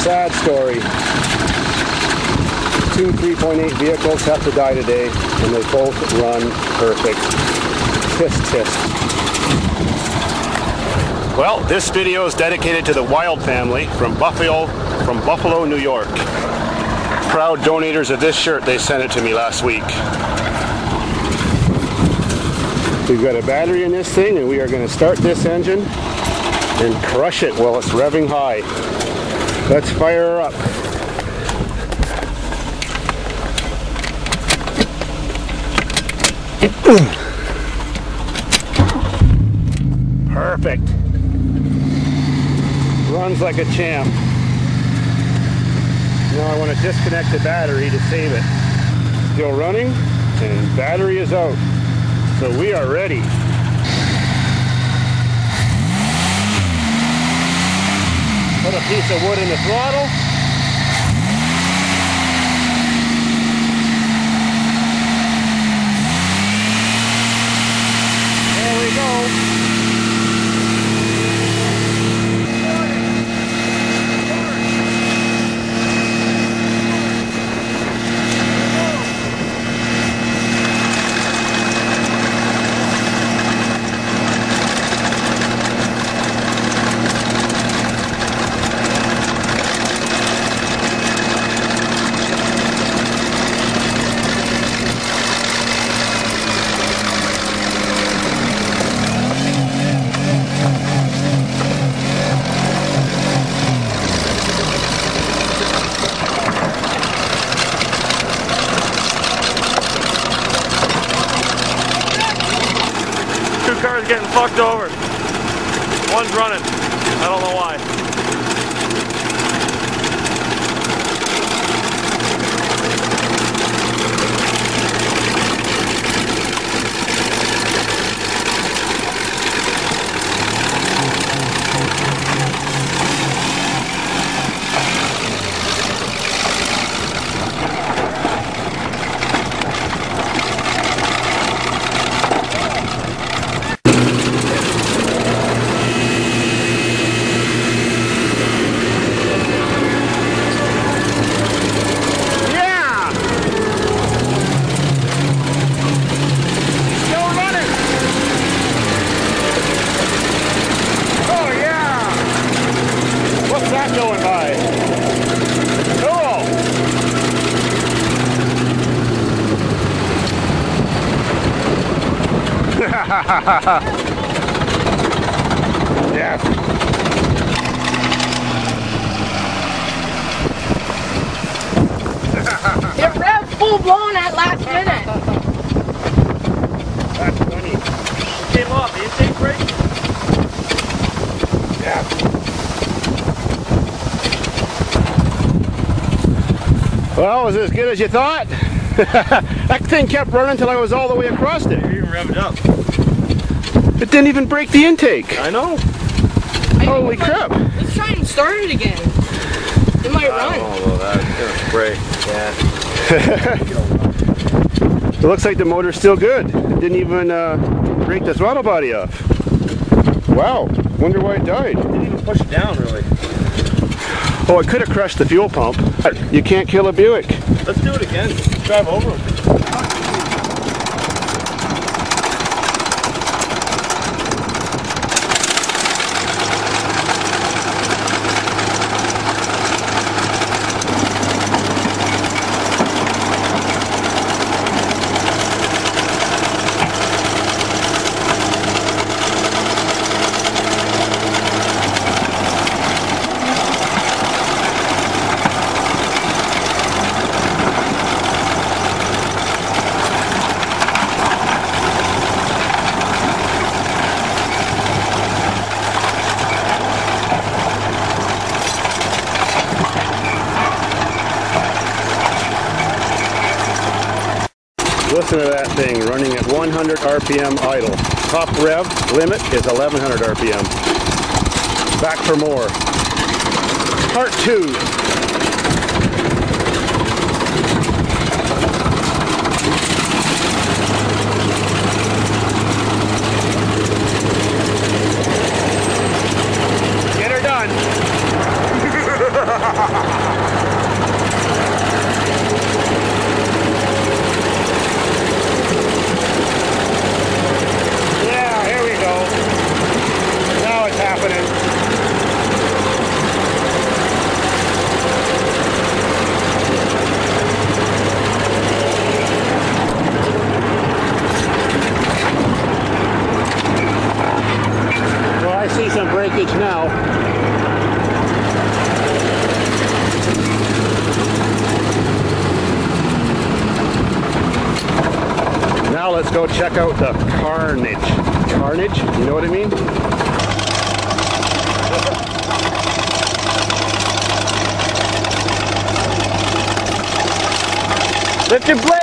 Sad story. 2 3.8 vehicles have to die today, and they both run perfect. Tisk tisk. Well, this video is dedicated to the Wild family from Buffalo, New York. Proud donators of this shirt. They sent it to me last week. We've got a battery in this thing, and we are going to start this engine and crush it while it's revving high. Let's fire her up. Perfect. Runs like a champ. Now I want to disconnect the battery to save it. Still running, and battery is out. So we are ready. Put a piece of wood in the throttle. There we go. 2 cars getting fucked over. One's running. I don't know why. Going by. Cool. Yes. It revved full blown at last minute. That's funny. It came off. The intake brake? Yeah. Well, was it as good as you thought? That thing kept running until I was all the way across it. You even revved up. It didn't even break the intake. I know. Holy crap. Let's try and start it again. It might run. Oh, that's gonna spray. Yeah. It looks like the motor's still good. It didn't even break the throttle body off. Wow. Wonder why it died. It didn't even push it down, really. Oh, it could have crushed the fuel pump. You can't kill a Buick. Let's do it again. Let's drive over them. Listen to that thing running at 100 RPM idle. Top rev limit is 1100 RPM. Back for more. Part 2. Get her done. let's go check out the carnage. Carnage? You know what I mean? Lift your blade!